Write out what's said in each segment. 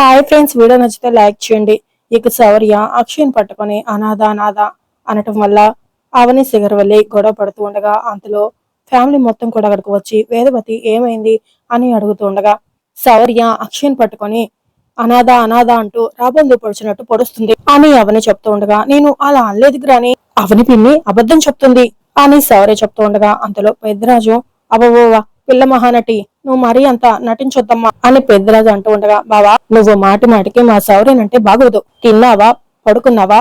Hi friends, video నచ్చితే like చేయండి. ఇక శౌర్య అక్షయ్ని పట్టుకొని అనాథ అనాథ అనటం వల్ల అవని శిఖరవల్లి గొడవ పడుతూ ఉండగా అంతలో ఫ్యామిలీ మొత్తం కూడా అక్కడికి వచ్చి వేదవతి ఏమైంది అని అడుగుతూ ఉండగా శౌర్య అక్షయ్ని పట్టుకొని అనాథ అనాథ అంటూ రాబందు పొడిచినట్టు పొడుస్తుంది అని అవని చెప్తూ ఉండగా నేను అలా అనలేదు గ్రాని, అవని పిన్ని అబద్ధం చెప్తుంది అని శౌర్య చెప్తూ ఉండగా అంతలో పెద్దరాజు అబ్బోవా పిల్ల మహానటి, నువ్వు మరీ అంత నటించొద్దమ్మా అని పెద్దరాజు అంటూ ఉండగా, బావా నువ్వు మాటి మాటికి మా శౌర్యనంటే బాగోదు, తిన్నావా పడుకున్నావా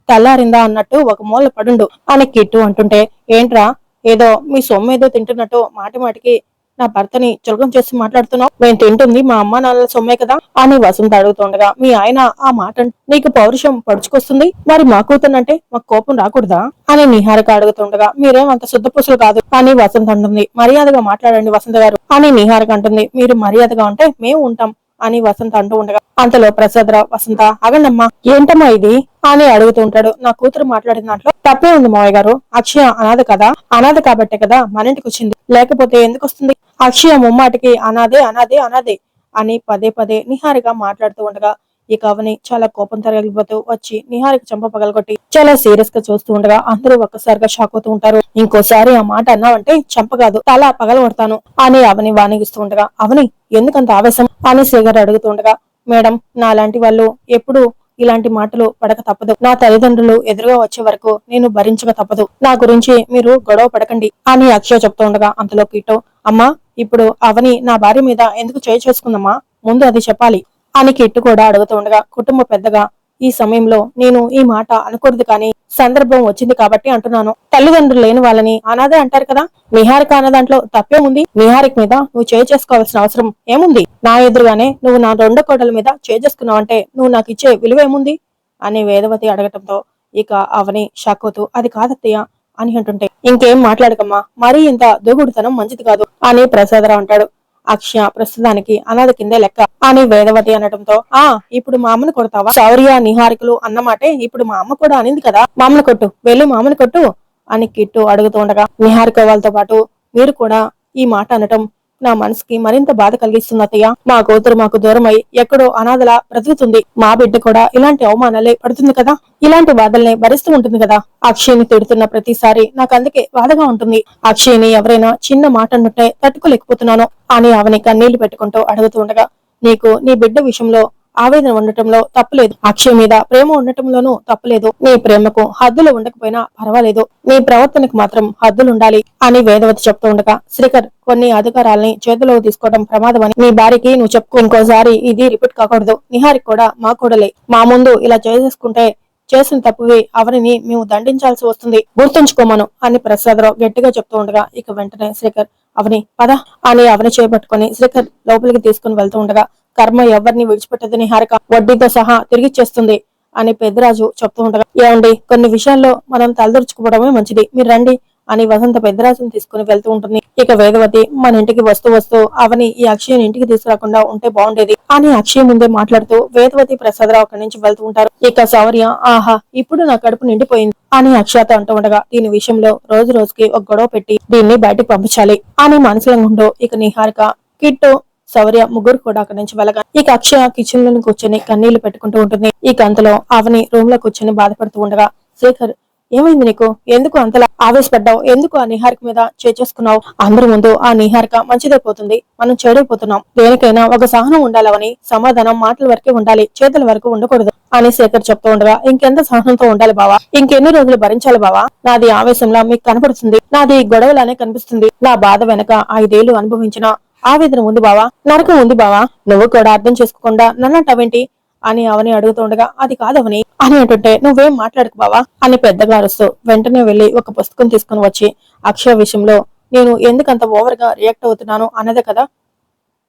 తెల్లారిందా అన్నట్టు ఒక మూల పడుండు అని కిట్టు అంటుంటే, ఏంట్రా ఏదో మీ సొమ్ము ఏదో తింటున్నట్టు మాటి మాటికి నా భర్తని చులకం చేసి మాట్లాడుతున్నావు, మేము తింటుంది మా అమ్మ నాన్నల సొమ్మే కదా అని వసంత అడుగుతుండగా, మీ ఆయన ఆ మాట నీకు పౌరుషం పడుచుకొస్తుంది, మరి మా కూతునంటే మాకు కోపం రాకూడదా అని నిహారిక అడుగుతుండగా, మీరేం అంత శుద్ధపూసలు కాదు అని వసంత అంటుంది. మర్యాదగా మాట్లాడండి వసంత గారు అని నిహారిక అంటుంది. మీరు మర్యాదగా ఉంటే మేము ఉంటాం అని వసంత అంటూ ఉండగా అంతలో ప్రసాదరావు, వసంత ఆగండమ్మా, ఏంటమ్మా ఇది అని అడుగుతుంటాడు. నా కూతురు మాట్లాడిన దాంట్లో తప్పే ఉంది మావయ్య గారు, అక్షయ అనాథ కదా, అనాథ కాబట్టే కదా మన ఇంటికి వచ్చింది, లేకపోతే ఎందుకు వస్తుంది, అక్షయ ముమ్మాటికి అనాథే అనాథే అనాథే అని పదే పదే నిహారిక మాట్లాడుతూ ఉండగా ఇక అవని చాలా కోపం తరలిపోతూ వచ్చి నిహారిక చెంప పగలగొట్టి చాలా సీరియస్ గా చూస్తూ ఉండగా అందరూ ఒక్కసారిగా షాక్ అవుతూ ఉంటారు. ఇంకోసారి ఆ మాట అన్నావంటే చంప కాదు తల పగలగొడతాను అని అవని వానిగిస్తూ ఉండగా, అవని ఎందుకంత ఆవేశం అని శేఖర్ అడుగుతూ ఉండగా, మేడం నాలాంటి వాళ్ళు ఎప్పుడు ఇలాంటి మాటలు పడక తప్పదు, నా తల్లిదండ్రులు ఎదురుగా వచ్చే వరకు నేను భరించక తప్పదు, నా గురించి మీరు గొడవ పడకండి అని అక్షయ చెప్తూ ఉండగా అంతలో కిట్టో, అమ్మా ఇప్పుడు అవని నా భార్య మీద ఎందుకు చేయి చేసుకుందమ్మా, ముందు అది చెప్పాలి అని కిట్టు కూడా అడుగుతూ ఉండగా కుటుంబ పెద్దగా ఈ సమయంలో నేను ఈ మాట అనకూడదు కానీ సందర్భం వచ్చింది కాబట్టి అంటున్నాను, తల్లిదండ్రులు లేని వాళ్ళని అనాథే అంటారు కదా, నిహారిక అన్న దాంట్లో తప్పేముంది, నిహారిక మీద నువ్వు చేయి చేసుకోవాల్సిన అవసరం ఏముంది, నా ఎదురుగానే నువ్వు నా రెండో కోడల మీద చేయి చేసుకున్నావంటే నువ్వు నాకు ఇచ్చే విలువ ఏముంది అని వేదవతి అడగటంతో ఇక అవని షాక్ అవుతూ అది కాదత్తయ్య అని అంటుంటే, ఇంకేం మాట్లాడకమ్మా, మరీ ఇంత దూగుడుతనం మంచిది కాదు అని ప్రసాదరావు అంటాడు. అక్షయ ప్రస్తుతానికి అనాథ కిందే లెక్క అని వేదవతి అనడంతో, ఆ ఇప్పుడు మా అమ్మను కొడతావా, శౌర్య నిహారికలు అన్నమాటే ఇప్పుడు మా అమ్మ కూడా అనింది కదా, మామను కొట్టు, వెళ్ళి మామను కొట్టు అని కిట్టు అడుగుతూ ఉండగా నిహారిక వాళ్ళతో పాటు మీరు కూడా ఈ మాట అనటం నా మనసుకి మరింత బాధ కలిగిస్తుంది అత్తయ్య, మా కూతురు మాకు దూరమై ఎక్కడో అనాథలా బ్రతుకుతుంది, మా బిడ్డ కూడా ఇలాంటి అవమానాలే పడుతుంది కదా, ఇలాంటి బాధల్ని భరిస్తూ ఉంటుంది కదా, అక్షయ్ని తిడుతున్న ప్రతిసారి నాకు అందుకే బాధగా ఉంటుంది, అక్షయ్ని ఎవరైనా చిన్న మాట అన్నట్టే తట్టుకోలేకపోతున్నాను అని అవని కన్నీళ్లు పెట్టుకుంటూ అడుగుతూ ఉండగా, నీకు నీ బిడ్డ విషయంలో ఆవేదన ఉండటంలో తప్పులేదు, అక్షయ్ మీద ప్రేమ ఉండటంలోనూ తప్పులేదు, నీ ప్రేమకు హద్దులు ఉండకపోయినా పర్వాలేదు, నీ ప్రవర్తనకు మాత్రం హద్దులుండాలి అని వేదవతి చెప్తూ ఉండగా, శ్రీకర్ కొన్ని అధికారాలని చేతిలోకి తీసుకోవడం ప్రమాదమని నీ భార్యకి నువ్వు చెప్పుకో, ఇంకోసారి ఇది రిపీట్ కాకూడదు, నిహారికి కూడా మా కూడలే, మా ముందు ఇలా చేసుకుంటే చేసిన తప్పువి అవనిని మేము దండించాల్సి వస్తుంది, గుర్తుంచుకోమను అని ప్రసాదరావు గట్టిగా చెప్తూ ఉండగా ఇక వెంటనే శ్రీకర్ అవని పద అని అవని చేపట్టుకుని శ్రీకర్ లోపలికి తీసుకుని వెళ్తూ ఉండగా, కర్మ ఎవరిని విడిచిపెట్టదు నిహారిక, వడ్డీతో సహా తిరిగిచ్చేస్తుంది అని పెద్దరాజు చెప్తూ ఉండగా, ఏమండి కొన్ని విషయాల్లో మనం తలదొరుచుకోవడమే మంచిది, మీరు రండి అని వసంత పెద్దరాజుని తీసుకుని వెళ్తూ ఉంటుంది. ఇక వేదవతి మన ఇంటికి వస్తూ వస్తూ అవని ఈ అక్షయని ఇంటికి తీసుకురాకుండా ఉంటే బాగుండేది అని అక్షయ్ ముందే మాట్లాడుతూ వేదవతి ప్రసాదరావు అక్కడి నుంచి వెళ్తూ ఉంటారు. ఇక శౌర్య ఆహా ఇప్పుడు నా కడుపు నిండిపోయింది అని అక్షయతో అంటూ ఉండగా, దీని విషయంలో రోజు రోజుకి ఒక గొడవ పెట్టి దీన్ని బయటకు పంపించాలి అని మనసులో ఉంటూ ఇక నిహారిక కిట్టు శౌర్య ముగ్గురు కూడా అక్కడి నుంచి వెళ్ళగా ఇక అక్షయ కిచెన్ లోని కూర్చొని కన్నీళ్లు పెట్టుకుంటూ ఉంటుంది. ఇక అంతలో అవని రూమ్ లో కూర్చొని బాధపడుతూ ఉండగా, శేఖర్ ఏమైంది నీకు, ఎందుకు అంతలా ఆవేశపడ్డావు, ఎందుకు ఆ నిహారిక మీద చేసుకున్నావు, అందరి ముందు ఆ నిహారిక మంచిదైపోతుంది, మనం చెడైపోతున్నాం, దేనికైనా ఒక సహనం ఉండాలని, సమాధానం మాటల వరకే ఉండాలి, చేతుల వరకు ఉండకూడదు అని శేఖర్ చెప్తూ ఉండగా, ఇంకెంత సహనంతో ఉండాలి బావా, ఇంకెన్ని రోజులు భరించాలి బావా, నాది ఆవేశంలా మీకు కనపడుతుంది, నాది గొడవలానే కనిపిస్తుంది, నా బాధ వెనక 5 ఏళ్లు అనుభవించిన ఆవేదన ఉంది బావా, నరకం ఉంది బావా, నువ్వు కూడా అర్థం చేసుకోకుండా నన్నంటావేంటి అని అవని అడుగుతుండగా, అది కాదవని అని అంటుంటే, నువ్వేం మాట్లాడకు బావా అని పెద్దగా అరుస్తూ వెంటనే వెళ్లి ఒక పుస్తకం తీసుకుని వచ్చి అక్షయ విషయంలో నేను ఎందుకంత ఓవర్ గా రియాక్ట్ అవుతున్నాను అన్నదే కదా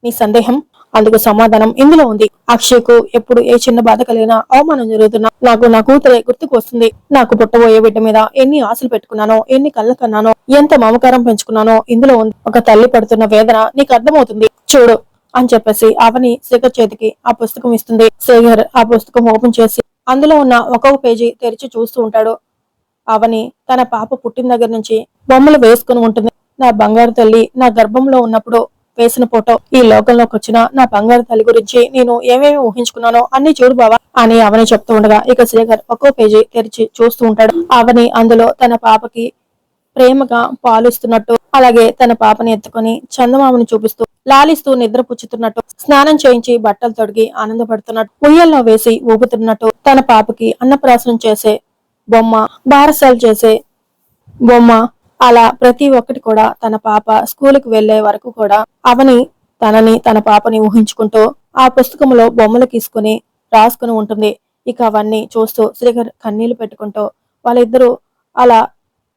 నీ సందేహం, అందుకు సమాధానం ఇందులో ఉంది, అక్షయ్కు ఎప్పుడు ఏ చిన్న బాధ కలిగినా అవమానం జరుగుతున్నా నాకు నా కూతురే గుర్తుకు వస్తుంది, నాకు పుట్టబోయే బిడ్డ మీద ఎన్ని ఆశలు పెట్టుకున్నానో, ఎన్ని కళ్ళ కన్నానో, ఎంత మమకారం పెంచుకున్నానో ఇందులో ఉంది, ఒక తల్లి పడుతున్న వేదన నీకు అర్థమవుతుంది చూడు అని చెప్పేసి అవని శేఖర్ చేతికి ఆ పుస్తకం ఇస్తుంది. శేఖర్ ఆ పుస్తకం ఓపెన్ చేసి అందులో ఉన్న ఒక్కొక్క పేజీ తెరిచి చూస్తూ ఉంటాడు. అవని తన పాప పుట్టిన దగ్గర నుంచి బొమ్మలు వేసుకుని ఉంటుంది. నా బంగారు తల్లి నా గర్భంలో ఉన్నప్పుడు వేసిన ఫోటో. ఈ లోకంలోకి వచ్చిన నా బంగారు తల్లి గురించి నేను ఏమేమి ఊహించుకున్నానో అన్ని చూడు బావా అని అవని చెప్తూ ఉండగా ఇక శ్రీకర్ ఒక్కో పేజీ తెరిచి చూస్తూ ఉంటాడు. అవని అందులో తన పాపకి ప్రేమగా పాలిస్తున్నట్టు, అలాగే తన పాపని ఎత్తుకొని చందమామని చూపిస్తూ లాలిస్తూ నిద్రపుచ్చుతున్నట్టు, స్నానం చేయించి బట్టలు తొడిగి ఆనందపడుతున్నట్టు, ఉయ్యల్లో వేసి ఊపుతున్నట్టు, తన పాపకి అన్నప్రాసనం చేసే బొమ్మ, బారసాలు చేసే బొమ్మ, అలా ప్రతి ఒక్కటి కూడా తన పాప స్కూలుకి వెళ్లే వరకు కూడా అవని తనని తన పాపని ఊహించుకుంటూ ఆ పుస్తకంలో బొమ్మలు తీసుకుని రాసుకుని ఉంటుంది. ఇక అవన్నీ చూస్తూ శ్రీకర్ కన్నీళ్లు పెట్టుకుంటూ వాళ్ళిద్దరూ అలా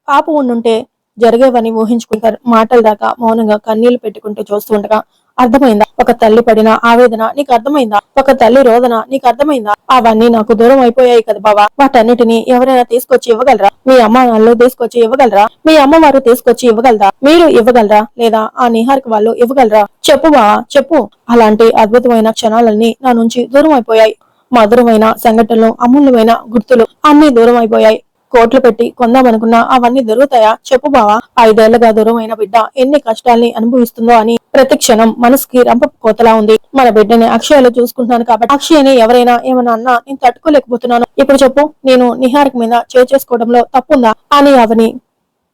పాప ఉండుంటే జరిగేవని ఊహించుకుంటారు. మాటల దాకా మౌనంగా కన్నీళ్లు పెట్టుకుంటూ చూస్తూ ఉండగా అర్థమైందా ఒక తల్లి పడిన ఆవేదన నీకు అర్థమైందా? ఒక తల్లి రోదన నీకు అర్థమైందా? అవన్నీ నాకు దూరం అయిపోయాయి కదా బావా, వాటన్నిటిని ఎవరైనా తీసుకొచ్చి ఇవ్వగలరా? మీ అమ్మ వాళ్ళు తీసుకొచ్చి ఇవ్వగలరా? మీ అమ్మ వారు తీసుకొచ్చి ఇవ్వగలరా? మీరు ఇవ్వగలరా? లేదా ఆ నిహారిక వాళ్ళు ఇవ్వగలరా? చెప్పు బావా చెప్పు. అలాంటి అద్భుతమైన క్షణాలన్నీ నా నుంచి దూరం అయిపోయాయి. మధురమైన సంఘటనలు, అమూల్యమైన గుర్తులు అన్ని దూరం అయిపోయాయి. కోట్లు పెట్టి కొందామనుకున్నా అవన్నీ దొరుకుతాయా? చెప్పు బావా. 5 ఏళ్లుగా దూరమైన బిడ్డ ఎన్ని కష్టాల్ని అనుభవిస్తుందో అని ప్రతి క్షణం మనసుకి రంప కోతలా ఉంది. మన బిడ్డని అక్షయలో చూసుకుంటున్నాను కాబట్టి అక్షయని ఎవరైనా ఏమన్నా అన్నా నేను తట్టుకోలేకపోతున్నాను. ఇప్పుడు చెప్పు, నేను నిహారిక మీద చేసుకోవడంలో తప్పుందా అని అవని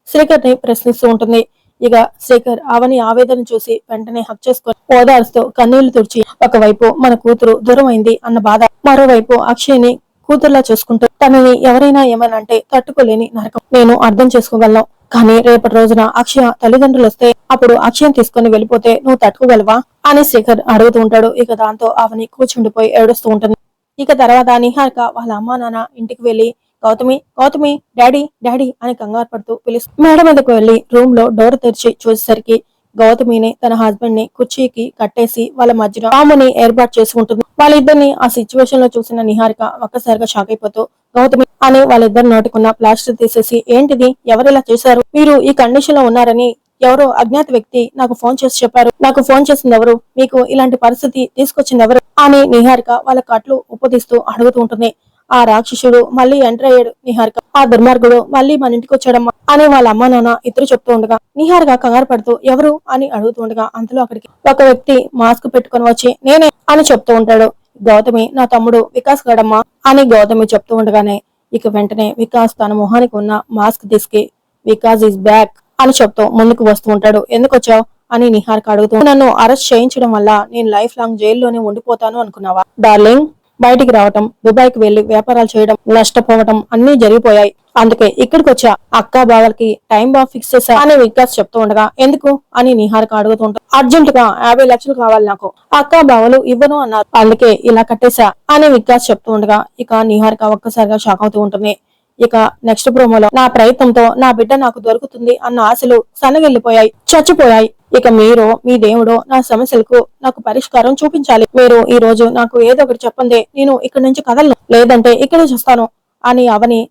శ్రీకర్ ని ప్రశ్నిస్తూ ఉంటుంది. ఇక శ్రీకర్ అవని ఆవేదన చూసి వెంటనే హక్ చేసుకొని ఓదార్స్తూ కన్నీళ్లు తుడిచి, ఒకవైపు మన కూతురు దూరమైంది అన్న బాధ, మరోవైపు అక్షయ్ని కూతుర్లా చూసుకుంటూ తనని ఎవరైనా ఏమనంటే తట్టుకోలేని నరకం నేను అర్థం చేసుకోగలను. కానీ రేపటి రోజున అక్షయ తల్లిదండ్రులు వస్తే అప్పుడు అక్షయం తీసుకుని వెళ్ళిపోతే నువ్వు తట్టుకోగలవా అని శేఖర్ అడుగుతూ ఉంటాడు. ఇక దాంతో అవని కూర్చుండిపోయి ఏడుస్తూ ఉంటుంది. ఇక తర్వాత నిహారిక వాళ్ళ అమ్మా నాన్న ఇంటికి వెళ్లి గౌతమి గౌతమి డాడీ డాడీ అని కంగారు పడుతూ పిలుస్తూ మేడ మీదకు వెళ్లి రూమ్ లో డోర్ తెరిచి చూసేసరికి గౌతమిని తన హస్బెండ్ ని కుర్చీకి కట్టేసి వాళ్ళ మధ్యలో ఆమెని ఏర్పాటు చేసుకుంటుంది. వాళ్ళిద్దరిని ఆ సిచ్యువేషన్ లో చూసిన నిహారిక ఒక్కసారిగా షాక్ అయిపోతూ గౌతమి అని వాళ్ళిద్దరు నోటుకున్న ప్లాస్టర్ తీసేసి ఏంటిది, ఎవరిలా చేశారు, మీరు ఈ కండిషన్ లో ఉన్నారని ఎవరో అజ్ఞాత వ్యక్తి నాకు ఫోన్ చేసి చెప్పారు, నాకు ఫోన్ చేసింది ఎవరు, మీకు ఇలాంటి పరిస్థితి తీసుకొచ్చింది ఎవరు అని నిహారిక వాళ్ళ కట్లు ఉప్పదీస్తూ అడుగుతూ ఉంటుంది. ఆ రాక్షసుడు మళ్ళీ ఎంటర్ అయ్యాడు నిహారిక, ఆ దుర్మార్గుడు మళ్ళీ మన ఇంటికి వచ్చాడమ్మా అని వాళ్ళ అమ్మా నాన్న ఇద్దరు చెప్తూ ఉండగా నిహారిక కంగారు పడుతూ ఎవరు అని అడుగుతూ ఉండగా అంతలో అక్కడికి ఒక వ్యక్తి మాస్క్ పెట్టుకుని వచ్చి నేనే అని చెప్తూ ఉంటాడు. గౌతమి నా తమ్ముడు వికాస్ గడమ్మా అని గౌతమి చెప్తూ ఉండగానే ఇక వెంటనే వికాస్ తన మొహానికి ఉన్న మాస్క్ తీసుకి వికాస్ ఈజ్ బ్యాక్ అని చెప్తూ ముందుకు వస్తూ ఉంటాడు. ఎందుకు వచ్చావు అని నిహారిక అడుగుతూ నన్ను అరెస్ట్ చేయించడం వల్ల నేను లైఫ్ లాంగ్ జైల్లోనే ఉండిపోతాను అనుకున్నావా డార్లింగ్? బయటికి రావటం, దుబాయ్ కి వెళ్లి వ్యాపారాలు చేయడం, నష్టపోవటం అన్ని జరిగిపోయాయి. అందుకే ఇక్కడికి వచ్చా. అక్క బావలకి టైం బాగా ఫిక్స్ చేశా అని వికాస్ చెప్తూ ఉండగా ఎందుకు అని నిహారిక అడుగుతుంటా అర్జెంట్ గా 50 లక్షలు కావాలి నాకు, అక్క బావలు ఇవ్వను అన్నారు, అందుకే ఇలా కట్టేశా అని వికాస్ చెప్తూ ఉండగా ఇక నిహారిక ఒక్కసారిగా షాక్ అవుతూ ఉంటుంది. ఇక నెక్స్ట్ ప్రోమోలో నా ప్రయత్నంతో నా బిడ్డ నాకు దొరుకుతుంది అన్న ఆశలు సన్నగిల్లిపోయాయి, చచ్చిపోయాయి. ఇక మీరు మీ దేవుడు నా సమస్యలకు నాకు పరిష్కారం చూపించాలి. మీరు ఈ రోజు నాకు ఏదో ఒకటి చెప్పందే నేను ఇక్కడి నుంచి కదలను, లేదంటే ఇక్కడే చూస్తాను అని అవని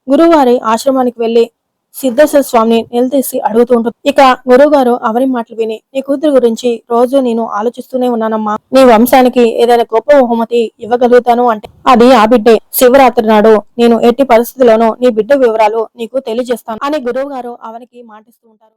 గురువుగారి ఆశ్రమానికి వెళ్లి సిద్ధేశ్వర స్వామిని నిలదీసి అడుగుతూ ఉంటుంది. ఇక గురువుగారు అవని మాటలు విని నీ కూతురు గురించి రోజు నేను ఆలోచిస్తూనే ఉన్నానమ్మా, నీ వంశానికి ఏదైనా గొప్ప బహుమతి ఇవ్వగలుగుతాను అంటే అది ఆ బిడ్డే. శివరాత్రి నాడు నేను ఎట్టి పరిస్థితుల్లోనూ నీ బిడ్డ వివరాలు నీకు తెలియజేస్తాను అని గురువు గారు అవనికి మాటిస్తూ ఉంటారు.